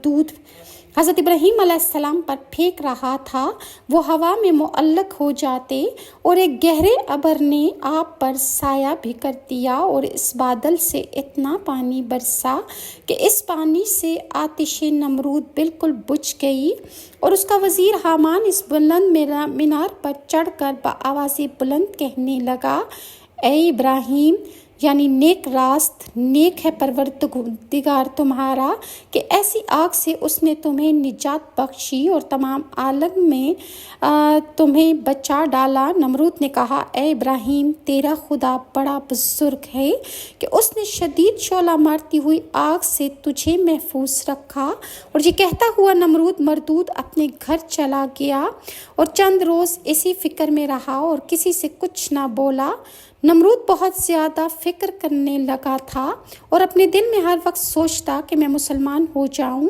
दूध हज़रत इब्राहीम अलैहिस्सलाम पर फेंक रहा था वो हवा में मुअल्लक हो जाते, और एक गहरे अबर ने आप पर साया भी कर दिया, और इस बादल से इतना पानी बरसा कि इस पानी से आतिश नमरूद बिल्कुल बुझ गई। और उसका वज़ीर हामान इस बुलंद मीनार पर चढ़कर बआवाज़ बुलंद कहने लगा, ए इब्राहीम, यानी नेक रास्त नेक है परवरदिगार तुम्हारा कि ऐसी आग से उसने तुम्हें निजात बख्शी और तमाम आलम में तुम्हें बचा डाला। नमरूद ने कहा, ए इब्राहीम, तेरा खुदा बड़ा बुजुर्ग है कि उसने शदीद शोला मारती हुई आग से तुझे महफूज रखा। और ये कहता हुआ नमरूद मरदूद अपने घर चला गया और चंद रोज़ इसी फ़िक्र में रहा और किसी से कुछ ना बोला। नमरूद बहुत ज़्यादा फ़िक्र करने लगा था और अपने दिल में हर वक्त सोचता कि मैं मुसलमान हो जाऊं।